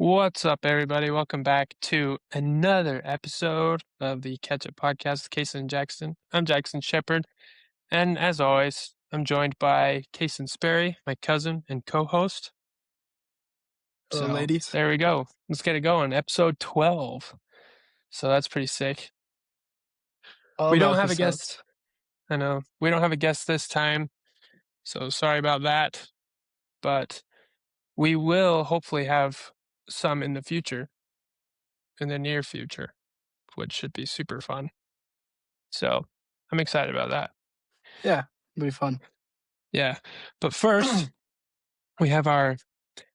What's up, everybody? Welcome back to another episode of the Catch Up Podcast with Kaysen Jaxsten. I'm Jackson Shepherd, and as always, I'm joined by Kaysen Sperry, my cousin and co-host. Hello, So ladies. there we go. Let's get it going. Episode 12. So that's pretty sick. All We don't about have the a guest. subs. I know we don't have a guest this time, so sorry about that. But we will hopefully have some in the future, in the near future, which should be super fun. So I'm excited about that. Yeah, it'll be fun. Yeah. But first, we have our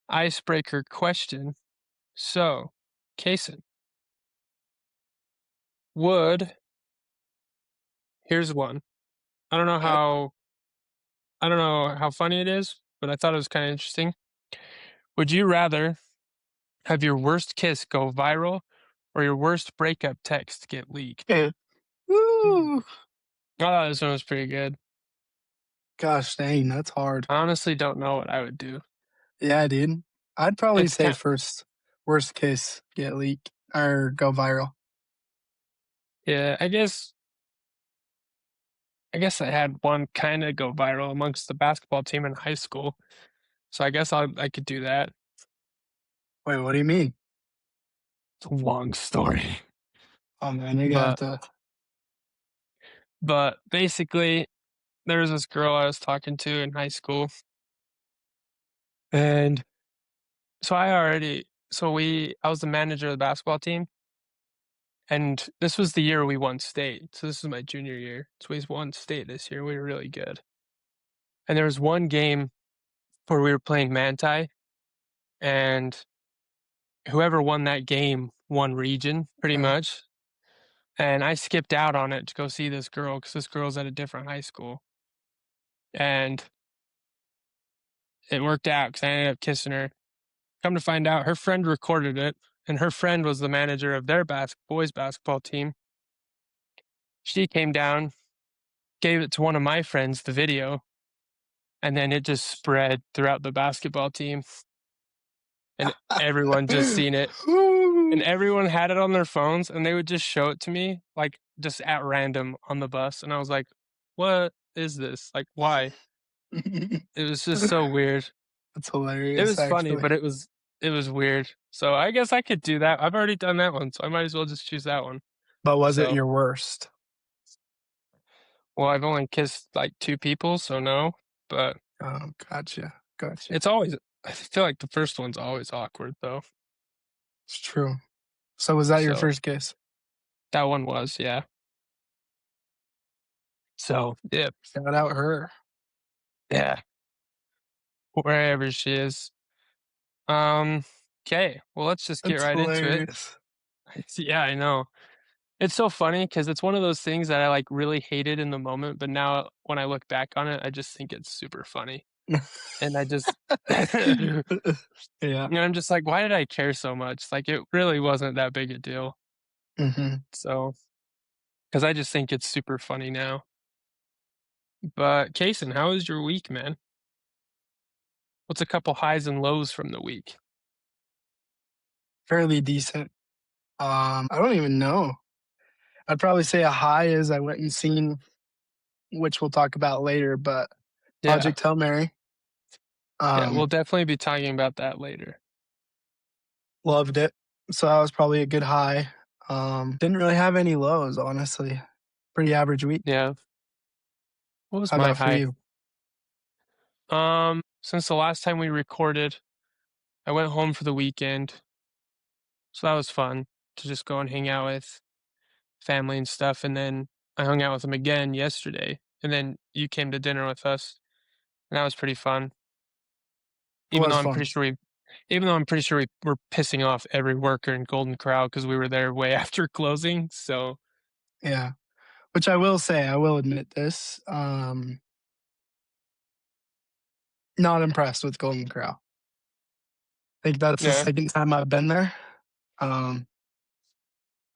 icebreaker question. So, Kaysen, would here's one. I don't know Okay. how I don't know how funny it is, but I thought it was kind of interesting. Would you rather have your worst kiss go viral or your worst breakup text get leaked? Yeah. Woo! I thought this one was pretty good. Gosh dang, that's hard. I honestly don't know what I would do. Yeah, dude. I'd probably It's say kind first, worst case, get leaked or go viral. yeah, I guess I had one kind of go viral amongst the basketball team in high school. So I guess I could do that. Wait, what do you mean? It's a long story. Oh man, you're gonna have But to. but basically there was this girl I was talking to in high school. And so I was the manager of the basketball team, and this was the year we won state. So this is my junior year. So we won state this year. We were really good. And there was one game where we were playing Manti, and whoever won that game won region pretty Okay. much. And I skipped out on it to go see this girl because this girl's at a different high school. And it worked out because I ended up kissing her. Come to find out, her friend recorded it, and her friend was the manager of their boys basketball team. She came down, gave it to one of my friends, the video, and then it just spread throughout the basketball team, and everyone just seen it. And Woo! everyone had it on their phones, and they would just show it to me, like, just at random on the bus, and I was like, "What is this? Like, why?" It was just so weird. That's It hilarious, was funny, actually. but it was weird. So I guess I could do that. I've already done that one, so I might as well just choose that one. But was it So, your worst? well, I've only kissed, like, 2 people, so no, but Oh, gotcha, gotcha. it's always I feel like the first one's always awkward, though. It's true. So was that your So, first kiss? that one was, yeah. So, yeah, Shout out her. yeah, wherever she is. Okay, well, let's just get That's right into it. hilarious. Yeah, I know. It's so funny because it's one of those things that I, like, really hated in the moment, but now when I look back on it, I just think it's super funny, and I just Yeah. I'm just like, "Why did I care so much?" Like, it really wasn't that big a deal. Mhm. So, because I just think it's super funny now. But, Kaysen, how was your week, man? What's a couple highs and lows from the week? Fairly decent. I don't even know. I'd probably say a high is I went and seen, which we'll talk about later, but Yeah, Project Hail Mary. yeah, we'll Um, definitely be talking about that later. Loved it. So that was probably a good high. Didn't really have any lows, honestly. Pretty average week. Yeah. What was How my about for high? you? Since the last time we recorded, I went home for the weekend, so that was fun to just go and hang out with family and stuff, and then I hung out with them again yesterday, and then you came to dinner with us, and that was pretty fun. It Even though was I'm fun. pretty sure we even though I'm pretty sure we were pissing off every worker in Golden Corral because we were there way after closing, so Yeah. Which I will say, I will admit this. Not impressed with Golden Corral. I think that's the yeah, second time I've been there. Um,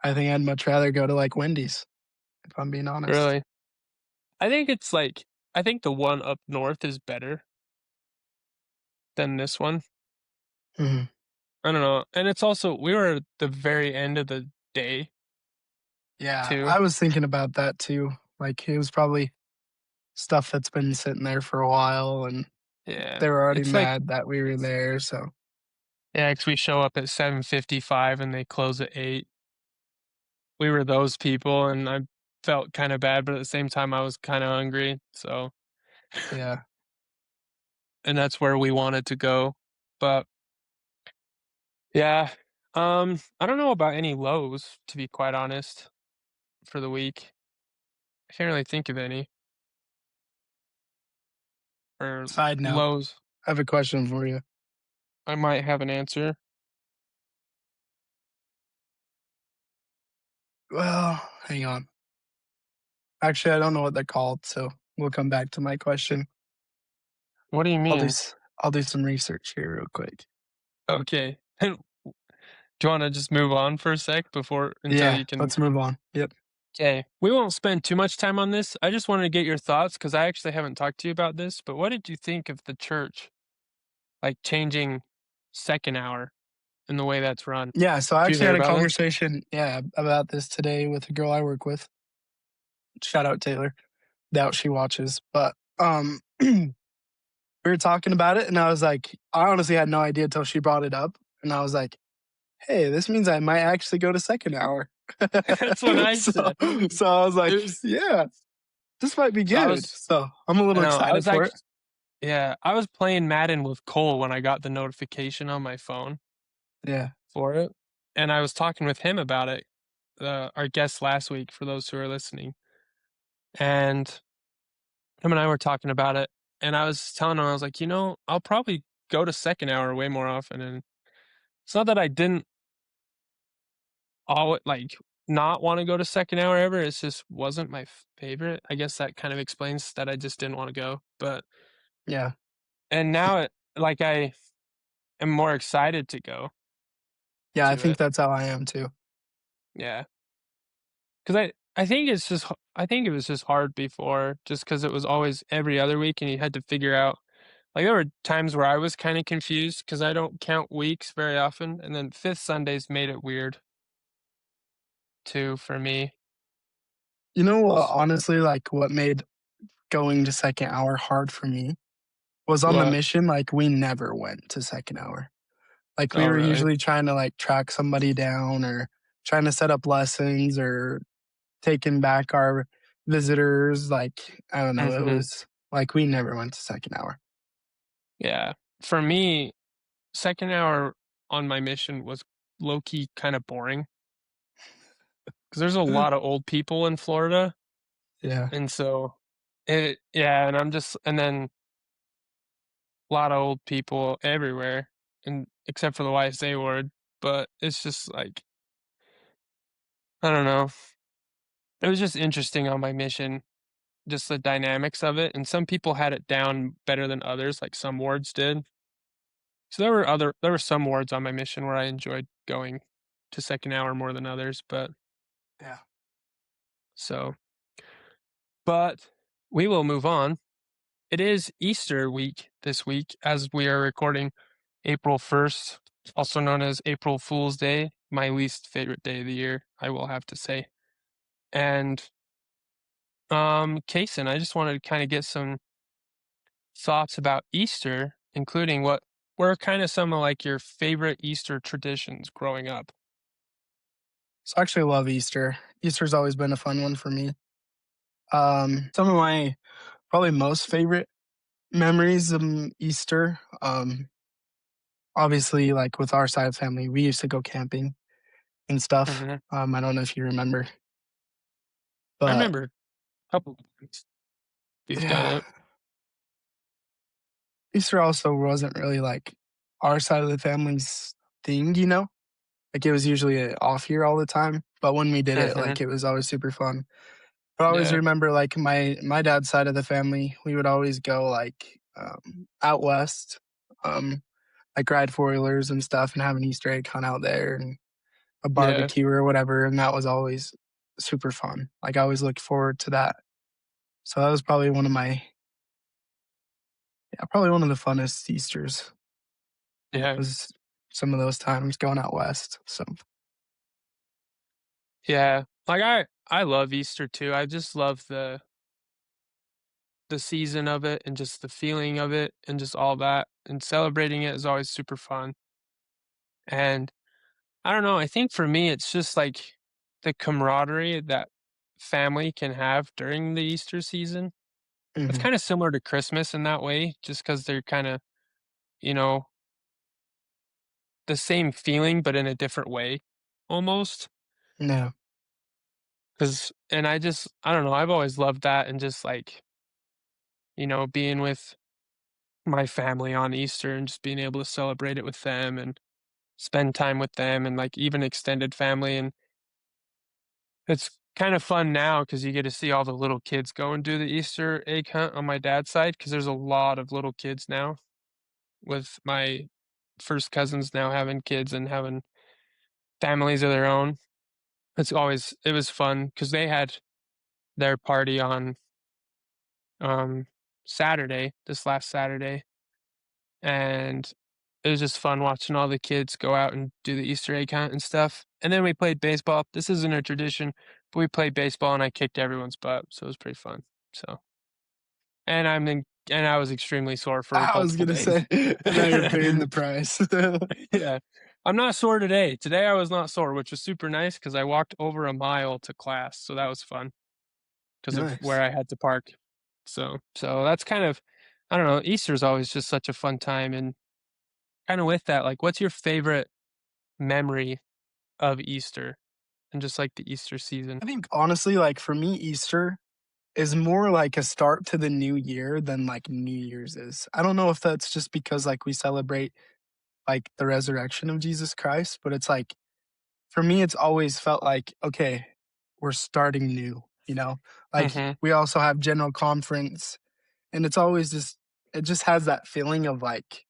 I think I'd much rather go to like Wendy's, if I'm being honest. really. I think it's like I think the one up north is better than this one. Mhm. I don't know, and it's also we were at the very end of the day Yeah, too. I was thinking about that too. Like, it was probably stuff that's been sitting there for a while, and Yeah, they were already it's like mad that we were there, so yeah, 'cause we show up at 7:55 and they close at 8. We were those people, and I felt kinda bad, but at the same time, I was kinda hungry, so yeah. and that's where we wanted to go, but yeah, I don't know about any lows, to be quite honest, for the week. I can't really think of any, or Side note, lows. I have a question for you. I might have an answer. Well, hang on. Actually, I don't know what they're called, so we'll come back to my question. What do you I'll do mean? s I'll do some research here real quick. Okay. Do you wanna just move on for a sec before until Yeah, you can. let's move on. Yep. Okay. We won't spend too much time on this. I just wanted to get your thoughts because I actually haven't talked to you about this, but what did you think of the church, like, changing second hour and the way that's run? Yeah, so I Did you actually hear had a about this? conversation, yeah, about this today with a girl I work with. Shout out Taylor. Doubt she watches, but, we were talking about it, and I was like, I honestly had no idea till she brought it up, and I was like, "Hey, this means I might actually go to second hour." That's what I So said. so I was It like, was "Yeah, this might be so I good." was So I'm a I little know, I excited was for it. yeah, I was playing Madden with Cole when I got the notification on my phone Yeah. for it, and I was talking with him about it, our guest last week, for those who are listening, and him and I were talking about it, and I was telling him, I was like, "You know, I'll probably go to second hour way more often," and it's not that I didn't like, not wanna go to second hour ever, it's just wasn't my favorite. I guess that kind of explains that I just didn't wanna go, but Yeah. and now like, I am more excited to go Yeah, I to think it. that's how I am too. Yeah, 'cause I think it's just I think it was just hard before just 'cause it was always every other week and you had to figure out like, there were times where I was kinda confused 'cause I don't count weeks very often, and then 5th Sundays made it weird too for me. You know what, S honestly, like, what made going to second hour hard for me was on the What? mission, like, we never went to second hour. Like, we Oh, were really? usually trying to, like, track somebody down or trying to set up lessons or taking back our visitors, like, I don't know, it Mhm. was like, we never went to second hour. Yeah. For me, second hour on my mission was low key kinda boring because there's a lot of old people in Florida, Yeah. and so yeah, and I'm just and then a lot of old people everywhere, and except for the YSA ward, but it's just like, I don't know. It was just interesting on my mission, just the dynamics of it, and some people had it down better than others, like some wards did. So there were some wards on my mission where I enjoyed going to second hour more than others, but Yeah. so but we will move on. It is Easter week this week as we are recording April 1st, also known as April Fool's Day, my least favorite day of the year, I will have to say. And Kaysen, I just wanted to kind of get some thoughts about Easter, including what were kind of some of like your favorite Easter traditions growing up. So I actually love Easter. Easter's always been a fun one for me. Some of my probably most favorite memories of Easter, obviously, like, with our side of the family, we used to go camping and stuff. Mhm. I don't know if you remember, I but remember a couple times we've done yeah, it. Easter also wasn't really, like, our side of the family's thing, you know? Like, it was usually a off year all the time, but when we did it, Mhm. like, it was always super fun. I always Yeah, remember, like, my dad's side of the family, we would always go, like, out west, um, like, ride four-wheelers and stuff and have an Easter egg hunt out there and a yeah, barbecue or whatever, and that was always super fun. Like, I always looked forward to that. So that was probably one of my yeah, probably one of the funnest Easters yeah. was some of those times going out west. So Yeah. Like I love Easter too. I just love the season of it and just the feeling of it and just all that. And celebrating it is always super fun. And I don't know, I think for me it's just like the camaraderie that family can have during the Easter season. It's mhm, kind of similar to Christmas in that way, just because they're kind of, you know, the same feeling, but in a different way almost. yeah, Cause, and I don't know, I've always loved that and just like, being with my family on Easter and just being able to celebrate it with them and spend time with them and like even extended family. And it's kind of fun now because you get to see all the little kids go and do the Easter egg hunt on my dad's side because there's a lot of little kids now with my first cousins now having kids and having families of their own. It was fun because they had their party on um Saturday, this last Saturday, and it was just fun watching all the kids go out and do the Easter egg hunt and stuff. And then we played baseball. This isn't a tradition, but we played baseball and I kicked everyone's butt, so it was pretty fun. So, and I was extremely sore for I was multiple gonna days. say, and now you're paying the price. Yeah. I'm not sore today. Today I was not sore, which was super nice because I walked over a mile to class, so that was fun because of where Nice. I had to park. So that's kind of I don't know, Easter's always just such a fun time, and kinda with that, like, what's your favorite memory of Easter and just, like, the Easter season? I think honestly, like for me, Easter is more like a start to the new year than like New Year's is. I don't know if that's just because like we celebrate like the resurrection of Jesus Christ, but it's like for me, it's always felt like, okay, we're starting new, you know? Like Mhm, we also have general conference and it's always just it just has that feeling of like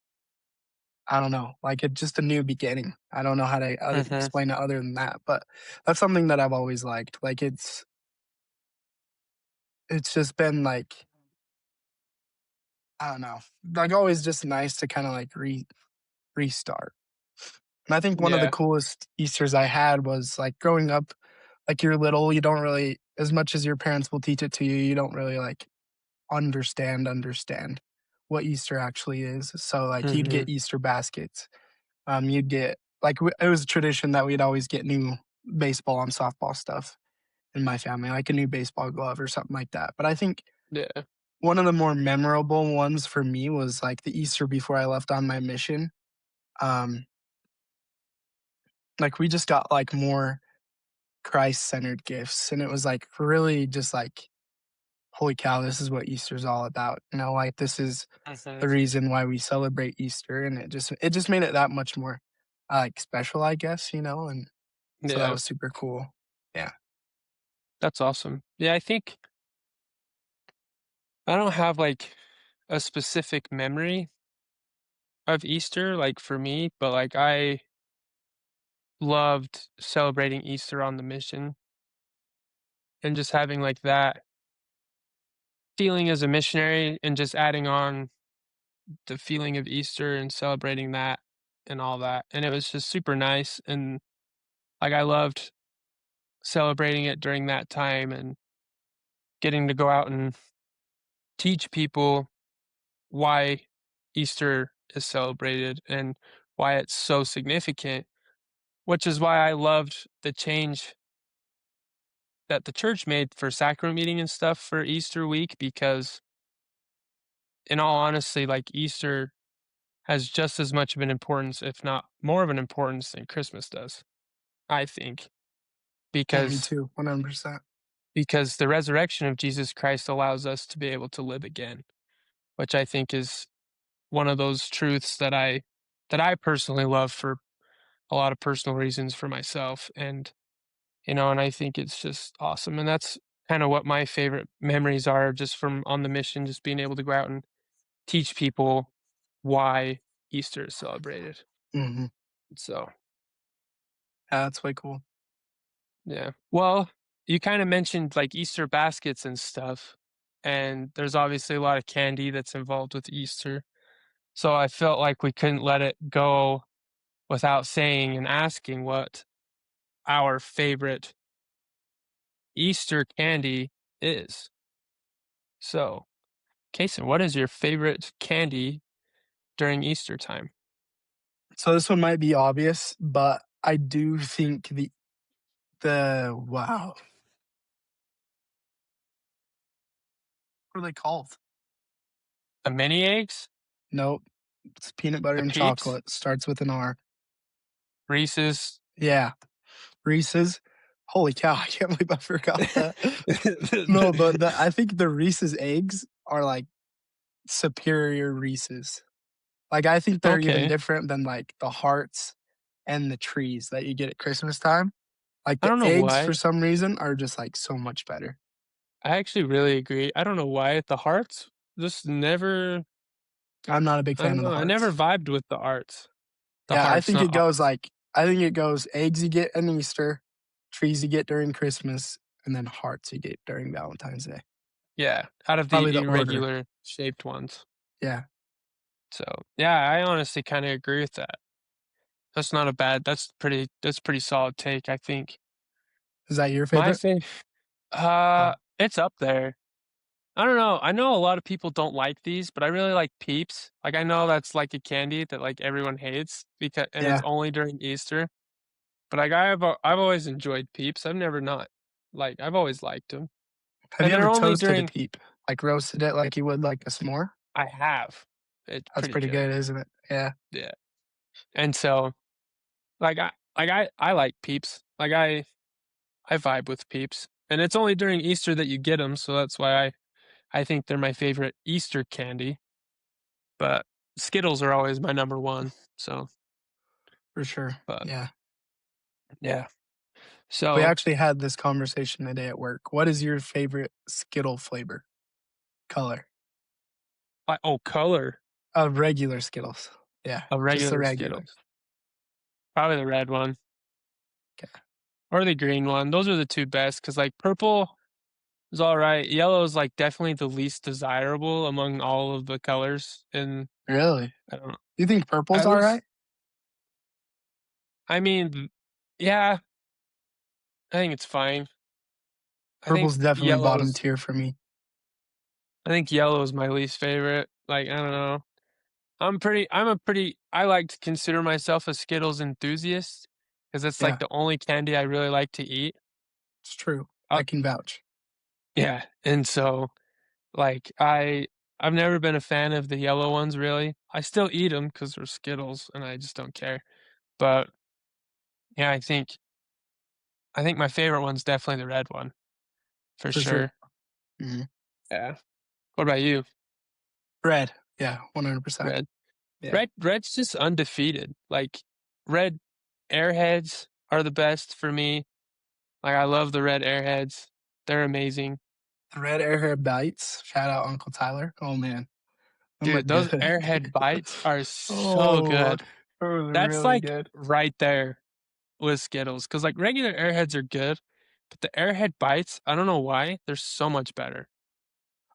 I don't know, like it's just a new beginning. I don't know how to mhm, explain it other than that, but that's something that I've always liked. Like it's just been like I don't know, like always just nice to kind of like restart. And I think one of the yeah, coolest Easters I had was like growing up, like you're little, you don't really, as much as your parents will teach it to you, you don't really like understand what Easter actually is. So like you'd mhm, get Easter baskets. You'd get like it was a tradition that we'd always get new baseball and softball stuff in my family, like a new baseball glove or something like that. But I think yeah, one of the more memorable ones for me was like the Easter before I left on my mission. Um, like we just got like more Christ-centered gifts, and it was like really just like, holy cow, this is what Easter's all about. You know, like this is mhm, the reason why we celebrate Easter, and it just made it that much more like special, I guess. You know, and so that yeah, was super cool. Yeah. that's awesome. Yeah, I think I don't have, like, a specific memory of Easter, like, for me, but, like, I loved celebrating Easter on the mission and just having, like, that feeling as a missionary and just adding on the feeling of Easter and celebrating that and all that, and it was just super nice, and, like, I loved celebrating it during that time and getting to go out and teach people why Easter is celebrated and why it's so significant, which is why I loved the change that the church made for sacrament meeting and stuff for Easter week because in all honesty, like, Easter has just as much of an importance, if not more of an importance than Christmas does, I think, Yeah, me because too. 100%. the resurrection of Jesus Christ allows us to be able to live again, which I think is one of those truths that I personally love for a lot of personal reasons for myself, and, and I think it's just awesome, and that's kinda what my favorite memories are just from on the mission, just being able to go out and teach people why Easter is celebrated. Hmm. So, Yeah, that's way cool. yeah. Well, you kinda mentioned, like, Easter baskets and stuff, and there's obviously a lot of candy that's involved with Easter, so I felt like we couldn't let it go without saying and asking what our favorite Easter candy is. So, Kason, what is your favorite candy during Easter time? So this one might be obvious, but I do think the wow, what are they called? The mini eggs? Nope, it's peanut butter The and Peeps? chocolate. Starts with an R. Reese's? Yeah, Reese's. Holy cow! I can't believe I forgot that. No, but I think the Reese's eggs are like superior Reese's. Like I think they're even Okay. different than like the hearts and the trees that you get at Christmas time. Like I the don't know eggs for why. some reason are just like so much better. I actually really agree. I don't know why. The hearts just never I'm not a big I fan don't of the know. I never hearts. vibed with the arts. The Yeah, hearts, not arts. I think it goes eggs you get on Easter, trees you get during Christmas, and then hearts you get during Valentine's Day. Yeah, out of Probably the the order. irregular shaped ones. Yeah. So, yeah, I honestly kinda agree with that. That's pretty solid take, I think. Is that your My favorite? fa Oh, it's up there. I don't know. I know a lot of people don't like these, but I really like Peeps. Like, I know that's like a candy that, like, everyone hates because and it's yeah. only during Easter, but, like, I've always enjoyed Peeps. I've never not like, I've always liked them, Have and you they're ever only toasted a during peep? Like roasted it like you would like a s'more? I have. It's That's pretty pretty good. good, isn't it? Yeah, Yeah, and so, I like Peeps. Like, I vibe with Peeps, and it's only during Easter that you get them, so that's why I think they're my favorite Easter candy, but Skittles are always my number 1, so for sure. but Yeah. yeah. We So, actually had this conversation today at work. What is your favorite Skittle flavor? Color? color Of regular Skittles. Yeah, of just the regular regular. Skittles. Probably the red one 'Kay. or the green one. Those are the 2 best because like, purple is alright, yellow is, like, definitely the least desirable among all of the colors, and Really? I don't know. You think purple's At least alright? I mean, yeah, I think it's fine. I think Purple's definitely bottom yellow's tier for me. I think yellow is my least favorite. Like, I don't know. I'm a pretty I like to consider myself a Skittles enthusiast because it's, like, Yeah, the only candy I really like to eat. it's true. Uh I can vouch. yeah, and so, like, I've never been a fan of the yellow ones, really. I still eat them because 'cause they're Skittles, and I just don't care. But, yeah, I think my favorite one's definitely the red one, for For sure. sure. Mhm. Yeah. What about you? Red. Yeah, 100%. Red? Yeah. Red's just undefeated. Like, red Airheads are the best for me. Like, I love the red Airheads. They're amazing. The red Airhead Bites, shout out Uncle Tyler. Oh, man, them are Dude, those good. Airhead bites are so Oh, good. those are That's, really like, good. right there with Skittles. Cause like, regular Airheads are good, but the Airhead bites, I don't know why, they're so much better.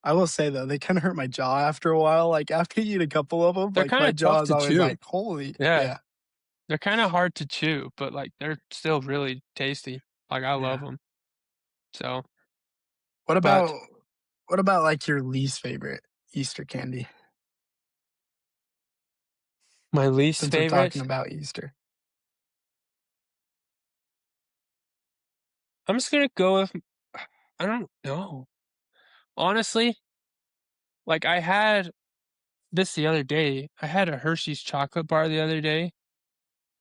I will say, though, they kinda hurt my jaw after a while, like, after you eat a couple of them, They're like, my kinda jaw tough is to always chew. like, "Holy" Yeah. yeah, They're kinda hard to chew, but, like, they're still really tasty. Like, I love yeah. them. So What but about what about, like, your least favorite Easter candy, my least since we're talking favorite? about Easter? I'm just gonna go with I don't know. Honestly, like, I had this the other day. I had a Hershey's chocolate bar the other day,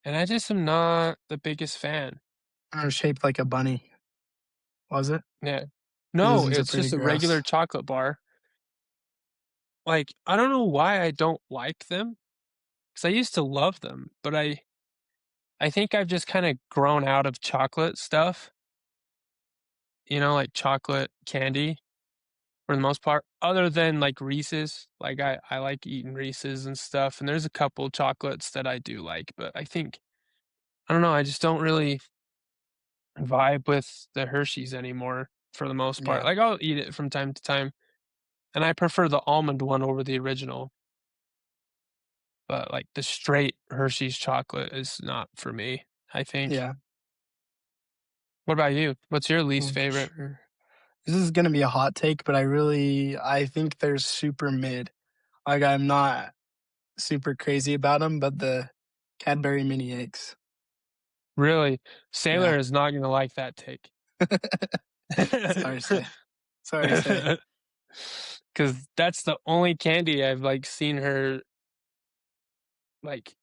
and I just am not the biggest fan. Shaped like a bunny, was it? Yeah. Those No, ones are it's pretty just a gross. regular chocolate bar. Like, I don't know why I don't like them, because I used to love them, but I think I've just kinda grown out of chocolate stuff, like chocolate candy for the most part, other than, like, Reese's. Like, I like eating Reese's and stuff, and there's a couple chocolates that I do like, but I don't know, I just don't really vibe with the Hershey's anymore for the most part. Yeah. Like, I'll eat it from time to time, and I prefer the almond one over the original. but, like, the straight Hershey's chocolate is not for me, I think. Yeah, What about you? What's your least for favorite? sure. This is gonna be a hot take, but I think they're super mid. Like, I'm not super crazy about them, but the Cadbury mini eggs. Really? Yeah. Sailor is not gonna like that take. Sorry, say. Sorry, say. 'Cause that's the only candy I've, like, seen her, like,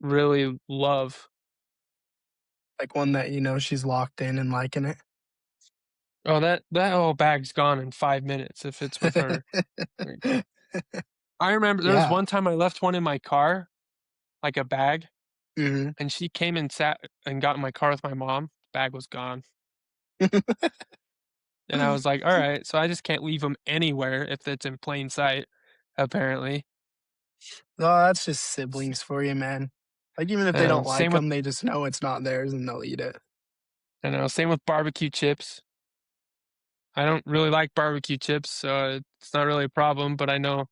really love. Like one that you know she's locked in and liking it. Oh, that whole bag's gone in 5 minutes if it's with her. Like, I remember there was Yeah. one time I left one in my car, like a bag, Mhm. and she came and sat and got in my car with my mom, bag was gone, and I was like, "Alright, so I just can't leave them anywhere if it's in plain sight, apparently." Oh, that's just siblings for you, man. Like, even if they don't like Same with them, they just know it's not theirs and they'll eat it. same with barbecue chips. I don't really like barbecue chips, so it's not really a problem, but I know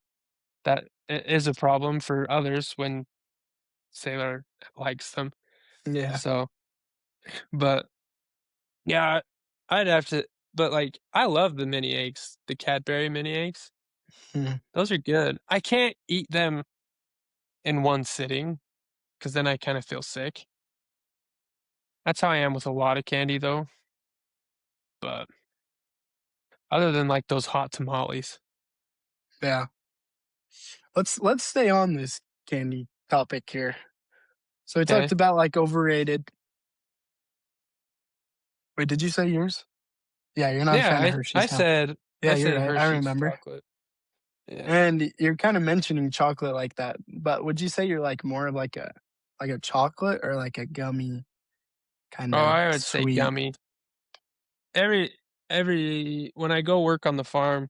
that it is a problem for others when Sailor likes them. Yeah. So, but yeah, I'd have to, but like I love the mini eggs, the Cadbury mini eggs. Mhm. Those are good. I can't eat them in one sitting because then I kind of feel sick. That's how I am with a lot of candy though. But other than like those hot tamales. Yeah. Let's stay on this candy topic here. So we talked Okay. about, like, overrated. Wait, did you say yours? Yeah, you're not a Yeah, fan of I Hershey's, huh? said Yeah, I you're said right, I Hershey's remember. chocolate. Yeah. And you're kinda mentioning chocolate like that, but would you say you're, like, more of like a chocolate or like a gummy Oh, kinda I would say sweet? gummy. Every every when I go work on the farm,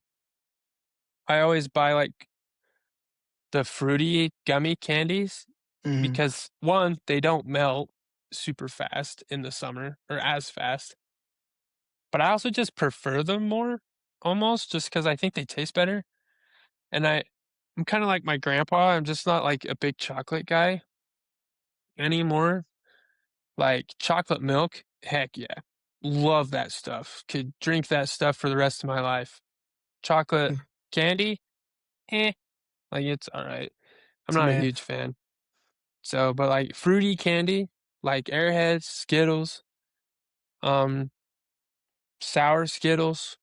I always buy like the fruity gummy candies Mhm. because 1, they don't melt super fast in the summer or as fast, but I also just prefer them more almost just because I think they taste better, and I'm kinda like my grandpa, I'm just not like a big chocolate guy anymore. Like chocolate milk, heck yeah. Love that stuff. Could drink that stuff for the rest of my life. Chocolate candy, eh, like it's alright. I'm It's not a mid. huge fan. So, but like fruity candy, like Airheads, Skittles, um, sour Skittles,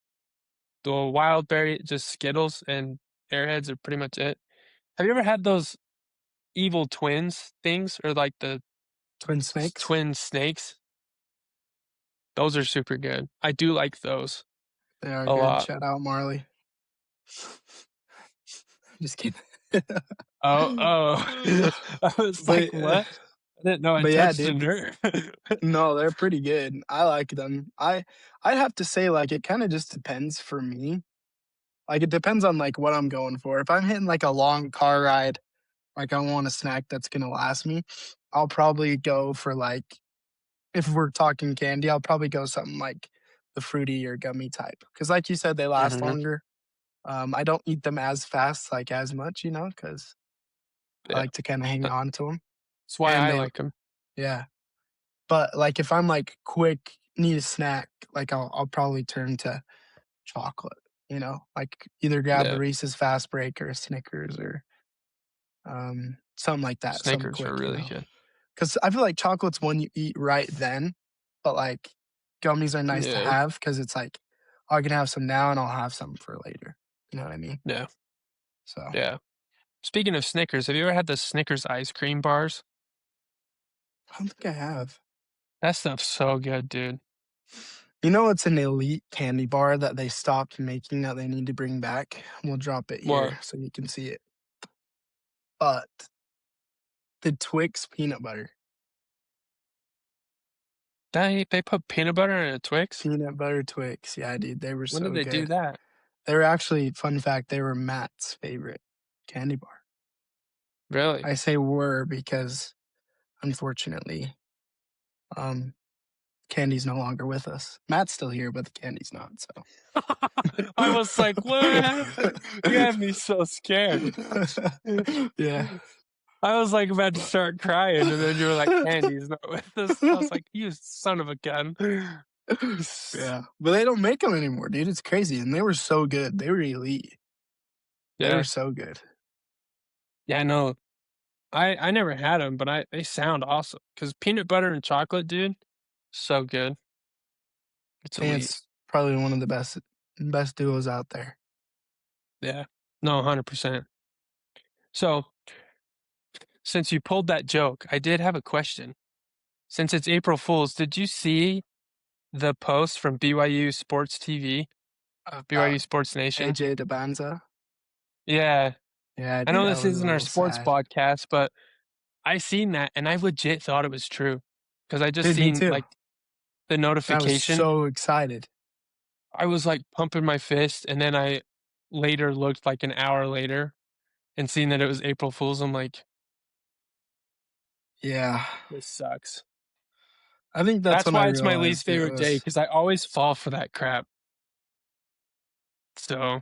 the wild berry, just Skittles and Airheads are pretty much it. Have you ever had those evil twins things or like the Twin snakes? twin snakes? Those are super good. I do like those They are a good. lot. Shout out Marley. Just kidding. Oh, oh. I was like, But, "What?" I didn't know I but yeah, touched a dude. nerve. No, they're pretty good. I like them. I'd have to say, like, it kinda just depends for me. Like, it depends on, like, what I'm going for. If I'm hitting, like, a long car ride, like, I want a snack that's gonna last me, I'll probably go for, like, if we're talking candy, I'll probably go something like the fruity or gummy type. Because, like you said, they last Mhm. longer. I don't eat them as fast, like, as much, because I Yeah. like to kinda hang That's on to them. why And I they like them. yeah. But, like, if I'm, like, quick, need a snack, like, I'll probably turn to chocolate, Like, either grab a Yeah. Reese's Fast Break or a Snickers or, something like that, something Snickers are quick, really good. Because I feel like chocolate's one you eat right then, but, like, gummies are nice to Yeah. have because it's like, "Oh, I can have some now and I'll have some for later." You know what I mean? Yeah. So, Yeah. Speaking of Snickers, have you ever had the Snickers ice cream bars? I don't think I have. That stuff's so good, dude. You know it's an elite candy bar that they stopped making that they need to bring back? We'll drop it What? here so you can see it. But the Twix peanut butter. They put peanut butter in a Twix? Peanut butter Twix. Yeah, dude, they were When did so they do good. that? They were actually fun fact, they were Matt's favorite candy bar. Really? I say were because, unfortunately, um, candy's no longer with us. Matt's still here, but the candy's not, so. I was like, "What happened?" You had me so scared. Yeah. I was, like, about to start crying, and then you were like, "Candy's not with us." I was like, "You son of a gun." Yeah, but they don't make them anymore, dude, it's crazy, and they were so good, they were elite. They were Yeah. so good. Yeah, no. I never had them, but I they sound awesome. Cause peanut butter and chocolate, dude, so good. It's I think elite. it's probably one of the best duos out there. Yeah. No, 100%. So, since you pulled that joke, I did have a question. Since it's April Fool's, did you see the post from BYU Sports TV, About BYU Sports Nation? AJ DeBanza? Yeah. Yeah, I dude, know that this was a isn't our little sports sad. podcast, but I seen that and I legit thought it was true. Cause I just Dude, me seen, too. like, the I was notification. so excited. I was, like, pumping my fist, and then I later looked, like, an hour later and seen that it was April Fool's. I'm like, Yeah. "This sucks." I think that's That's when I why it's my least realized it favorite day was because I always fall for that crap. So,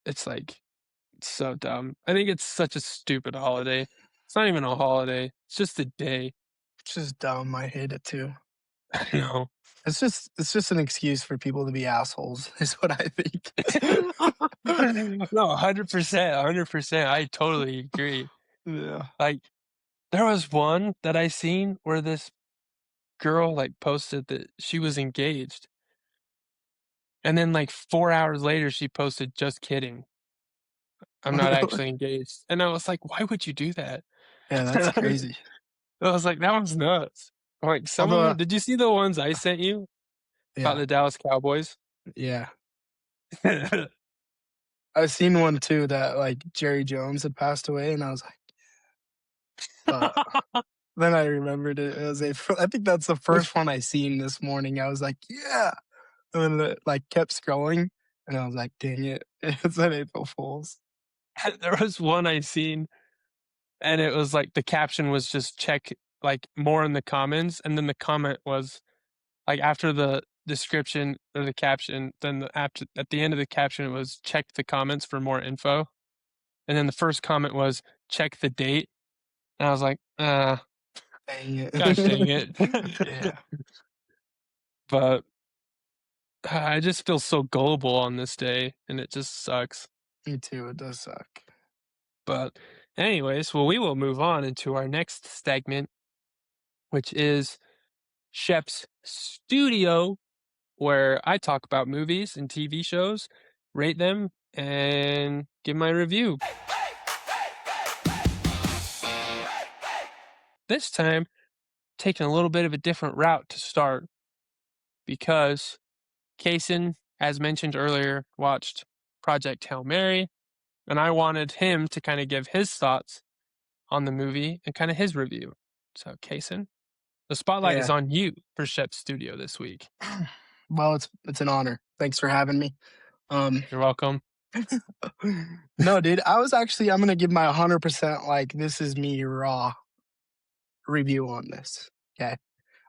it's, like, so dumb. I think it's such a stupid holiday. It's not even a holiday, it's just a day. it's just dumb, I hate it too. I know. It's just an excuse for people to be assholes, is what I think. No, 100%, 100%, I totally agree. Yeah. Like, there was one that I seen where this girl, like, posted that she was engaged, and then, like, 4 hours later, she posted, "Just kidding. I'm not Really? actually engaged." And I was like, "Why would you do that?" Yeah, that's crazy. I was like, "That one's nuts." Like, some of Although, them. Did you see the ones I sent you about yeah, the Dallas Cowboys? yeah. I've seen one too that, like, Jerry Jones had passed away, and I was like but then I remembered it was April. I think that's the first one I seen this morning. I was like, "Yeah." And then it, like, kept scrolling, and I was like, "Dang it." It said April Fools. There was one I seen, and it was like the caption was just check, like, more in the comments, and then the comment was, like, after the description or the caption, then after at the end of the caption, it was, "Check the comments for more info." And then the first comment was, "Check the date." And I was like, Dang gosh dang it. it." Yeah, But I just feel so gullible on this day, and it just sucks. me too, it does suck. But anyways, well, we will move on into our next segment, which is Shep's Studio, where I talk about movies and TV shows, rate them, and give my review. This time, taking a little bit of a different route to start because Kaysen, as mentioned earlier, watched Project Hail Mary, and I wanted him to kind of give his thoughts on the movie and kind of his review. So, Kaysen, the spotlight is Yeah. on you for Shep Studio this week. Well, it's an honor. Thanks for having me. Um, You're welcome. no, dude, I'm gonna give my 100%, like, this is me raw review on this, 'kay?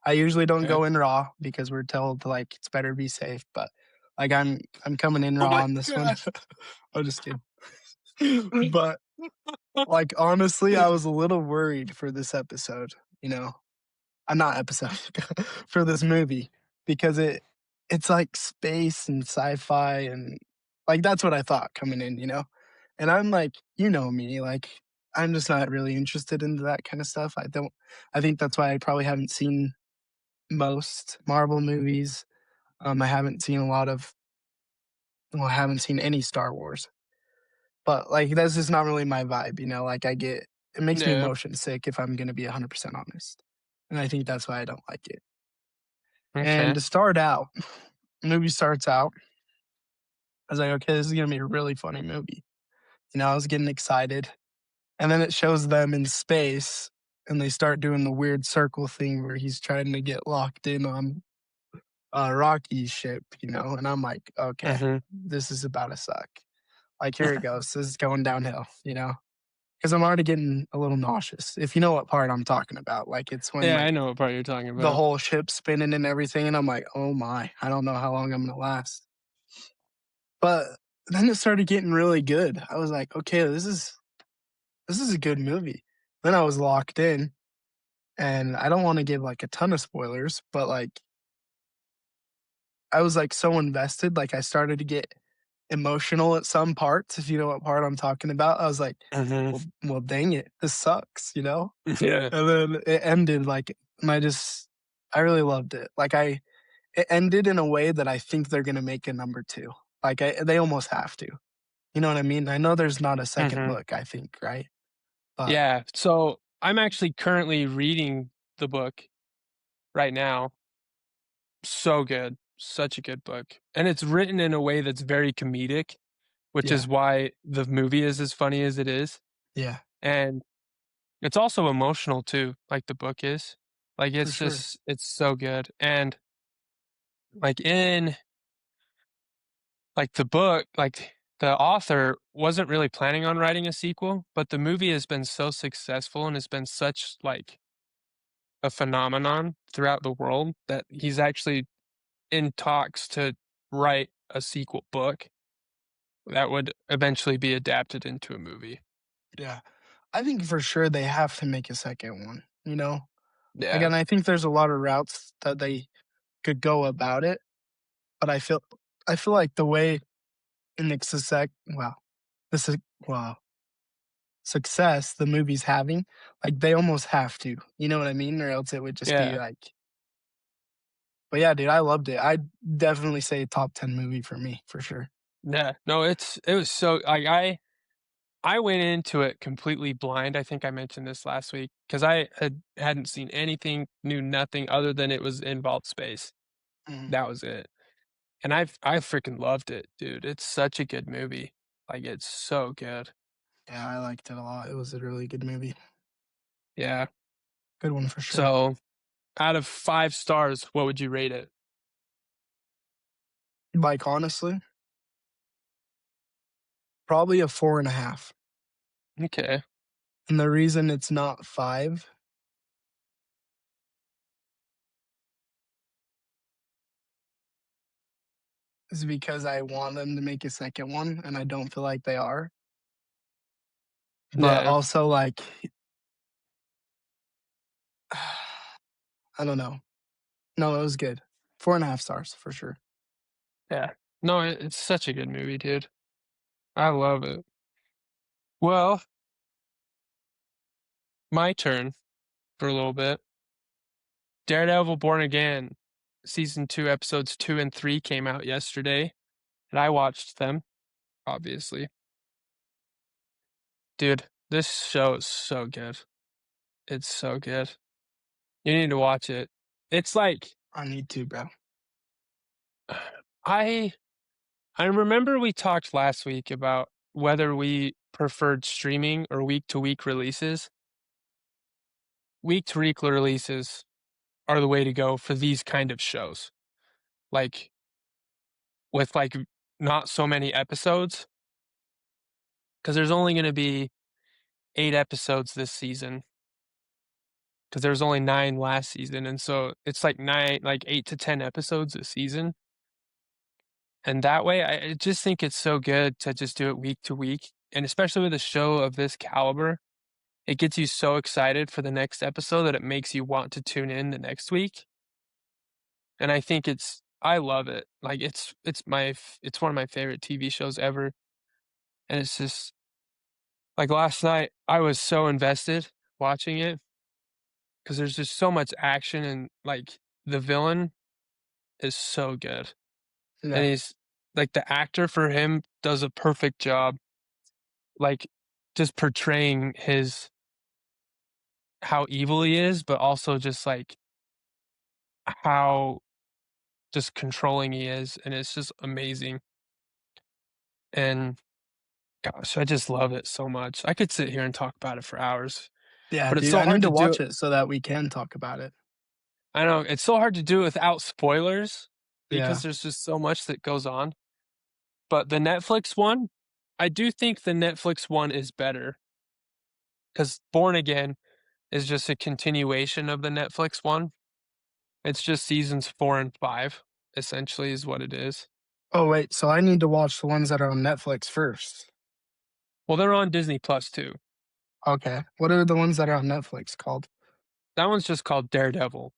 I usually don't Okay. go in raw because we're told to, like, it's better be safe, but, like, I'm coming in Oh raw my on this one. gosh. I'm just kidding. But, like, honestly, I was a little worried for this episode, you know? Not episode, for this movie because it's like space and sci-fi and, like, that's what I thought coming in, you know? And I'm like, you know me, like, I'm just not really interested into that kinda stuff. I think that's why I probably haven't seen most Marvel movies. I haven't seen a lot of well, I haven't seen any Star Wars, but, like, that's just not really my vibe, you know? Like, it makes me Yeah. motion sick if I'm gonna be 100% honest, and I think that's why I don't like it. And Okay. to start out, the movie starts out, I was like, "Okay, this is gonna be a really funny movie." You know, I was getting excited, and then it shows them in space, and they start doing the weird circle thing where he's trying to get locked in on, Rocky's ship, you know, and I'm like, "Okay, Mhm. this is about to suck." Like, here it goes, this is going downhill, you know, because 'cause I'm already getting a little nauseous, if you know what part I'm talking about, like, it's when, Yeah, I like, know what part you're talking the about. whole ship's spinning and everything, and I'm like, "Oh my, I don't know how long I'm gonna last." But then it started getting really good. I was like, "Okay, this is a good movie." then I was locked in, and I don't wanna give, like, a ton of spoilers, but, like, I was, like, so invested, like, I started to get emotional at some parts, if you know what part I'm talking about. I was like, Mhm. "Well, dang it, this sucks," you know? Yeah. And then it ended, like, and I really loved it. Like, it ended in a way that I think they're gonna make a number 2. Like, they almost have to. You know what I mean? I know there's not a second Mhm. book, I think, right? But Yeah. So I'm actually currently reading the book right now. So good. Such a good book. And it's written in a way that's very comedic, which yeah, is why the movie is as funny as it is. yeah, And it's also emotional too, like the book is. Like for sure. it's so good. And like in like the book, like the author wasn't really planning on writing a sequel, but the movie has been so successful and has been such like a phenomenon throughout the world that he's actually in talks to write a sequel book that would eventually be adapted into a movie. Yeah. I think for sure they have to make a second one, you know? Yeah. Again, I think there's a lot of routes that they could go about it, but I feel like the way in the success wow, this is wow, success the movie's having, like, they almost have to, you know what I mean? Or else it would just be Yeah. like but yeah, dude, I loved it. I'd definitely say top 10 movie for me, for sure. Yeah. No, it was so like I went into it completely blind. I think I mentioned this last week because hadn't seen anything, knew nothing other than it was involved space. Mhm. That was it. And I freaking loved it, dude. It's such a good movie. Like it's so good. Yeah, I liked it a lot. It was a really good movie. Yeah. Good one for sure. So out of 5 stars, what would you rate it? Like, honestly, probably a 4.5. Okay. And the reason it's not 5 is because I want them to make a second one, and I don't feel like they are. But Yeah. also, like, I don't know. No, it was good. 4.5 stars for sure. Yeah. No, it's such a good movie, dude. I love it. Well, my turn for a little bit. Daredevil Born Again, season 2, episodes 2 and 3 came out yesterday, and I watched them, obviously. Dude, this show is so good. It's so good. You need to watch it. It's like I need to, bro. I I remember we talked last week about whether we preferred streaming or week to week releases. Week to week releases are the way to go for these kind of shows. Like with like not so many episodes because there's only going to be 8 episodes this season because there was only 9 last season, and so it's like 9 like 8 to 10 episodes a season, and that way, I just think it's so good to just do it week to week, and especially with a show of this caliber, it gets you so excited for the next episode that it makes you want to tune in the next week, and I think I love it. Like, it's one of my favorite TV shows ever, and it's just like, last night, I was so invested watching it. 'Cause there's just so much action and, like, the villain is so good, and Yeah. he's like, the actor for him does a perfect job, like, just portraying his how evil he is, but also just, like, how just controlling he is, and it's just amazing, and gosh, I just love it so much. I could sit here and talk about it for hours, Yeah, but it's dude, so I need hard to to do watch it. it so that we can talk about it. I know, it's so hard to do it without spoilers because Yeah. there's just so much that goes on. But the Netflix one, I do think the Netflix one is better because Born Again is just a continuation of the Netflix one. It's just seasons 4 and 5, essentially is what it is. Oh, wait, so I need to watch the ones that are on Netflix first. Well, they're on Disney Plus too. Okay. What are the ones that are on Netflix called? That one's just called Daredevil.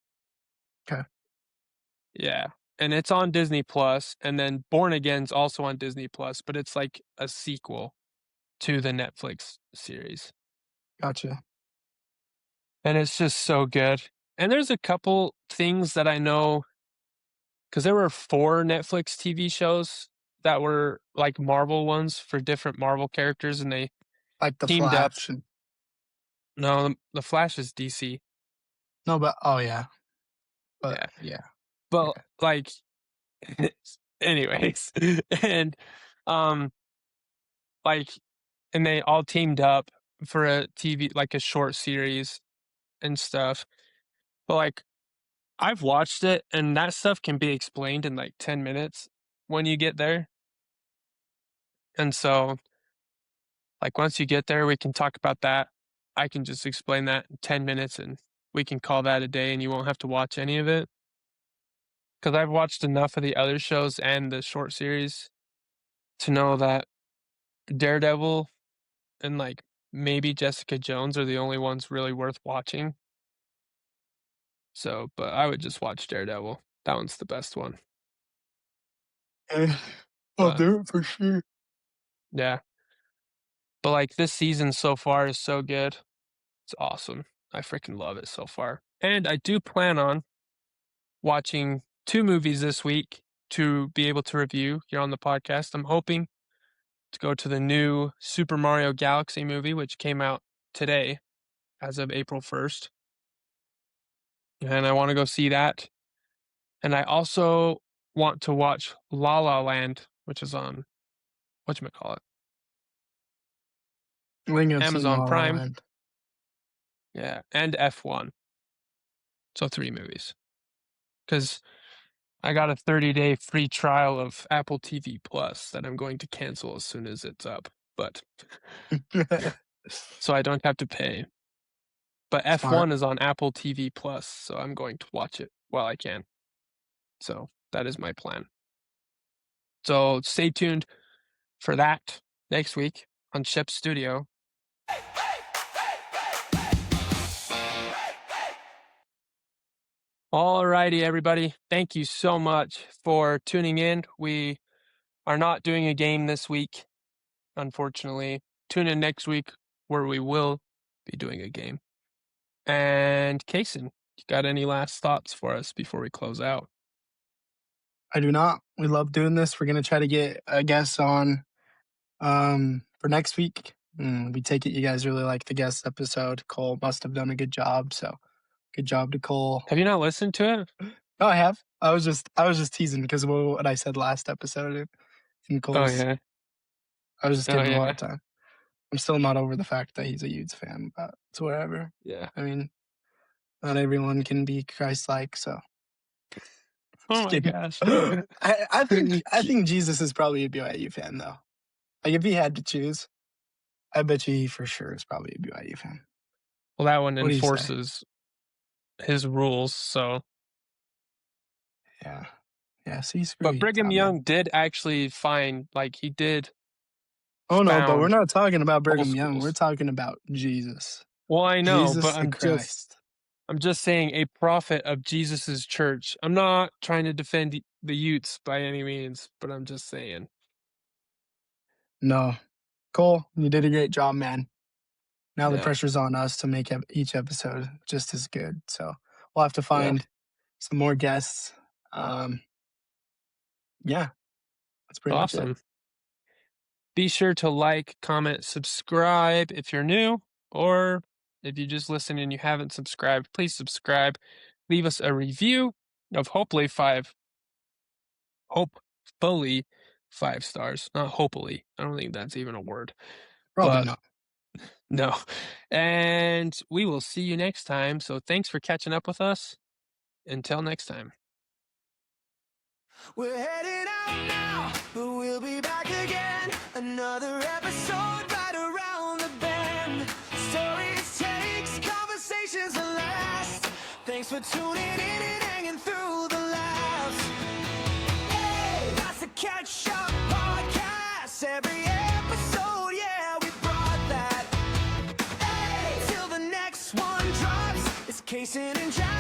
'Kay. Yeah, and it's on Disney Plus, and then Born Again's also on Disney Plus, but it's like a sequel to the Netflix series, Gotcha. and it's just so good. And there's a couple things that I know because there were 4 Netflix TV shows that were like Marvel ones for different Marvel characters, and they Like The teamed up. Flash and No, the Flash is DC. no, but oh, yeah. But Yeah, yeah. but Okay. like, anyways, and um, like, and they all teamed up for a TV, like a short series and stuff. But like, I've watched it, and that stuff can be explained in like 10 minutes when you get there. And so, like, once you get there, we can talk about that. I can just explain that in 10 minutes and we can call that a day and you won't have to watch any of it. Because I've watched enough of the other shows and the short series to know that Daredevil and like maybe Jessica Jones are the only ones really worth watching. So, but I would just watch Daredevil. That one's the best one. Eh, I'll But do it for sure. yeah, but like this season so far is so good. It's awesome. I freaking love it so far. And I do plan on watching 2 movies this week to be able to review here on the podcast. I'm hoping to go to the new Super Mario Galaxy movie, which came out today as of April 1st. And I want to go see that. And I also want to watch La La Land, which is on whatchamacallit, I think I've seen Amazon La La Prime. Land. Yeah, and F1. So 3 movies. Because I got a 30-day free trial of Apple TV Plus that I'm going to cancel as soon as it's up. But so I don't have to pay. But Smart. F1 is on Apple TV Plus, so I'm going to watch it while I can. So that is my plan. So stay tuned for that next week on Shep Studio. Alrighty, everybody. Thank you so much for tuning in. We are not doing a game this week, unfortunately. Tune in next week where we will be doing a game. And Kaysen, you got any last thoughts for us before we close out? I do not. We love doing this. We're gonna try to get a guest on for next week. We take it you guys really like the guest episode. Cole must have done a good job. So good job to Cole. Have you not listened to it? No, I have. I was just teasing because of what I said last episode in Oh Cole's. yeah. I was just Oh giving him a yeah. hard time. I'm still not over the fact that he's a Utes fan, but it's whatever. Yeah. I mean, not everyone can be Christ-like, so Oh just my kidding. gosh. I think Jesus is probably a BYU fan though. Like if he had to choose, I bet you he for sure is probably a BYU fan. Well, that one What do you say? enforces his rules, so. Yeah. Yeah, see, screw But Brigham Utah, man. Young did actually find, like, he did Oh no, but we're found not talking about all Brigham Young. We're schools. talking about Jesus. Well, I know, but Jesus the Christ. I'm just saying a prophet of Jesus's church. I'm not trying to defend the Utes by any means, but I'm just saying. No. Cole, you did a great job, man. Now the Yeah. pressure's on us to make each episode just as good. So we'll have to Yeah. find some more guests. Um, yeah, that's pretty much it. Awesome. Be sure to like, comment, subscribe if you're new, or if you just listen and you haven't subscribed, please subscribe. Leave us a review of hopefully 5 stars, not hopefully. I don't think that's even a word. Probably But not. no. And we will see you next time. So thanks for catching up with us. Until next time. We're heading out now, but we'll be back again. Another episode right around the bend. Stories, takes, conversations that last. Thanks for tuning in and hanging through the laughs. Hey, that's the Catch Up Podcast. Every episode, yeah, we brought that. Hey. Kaysen and Jaxsten.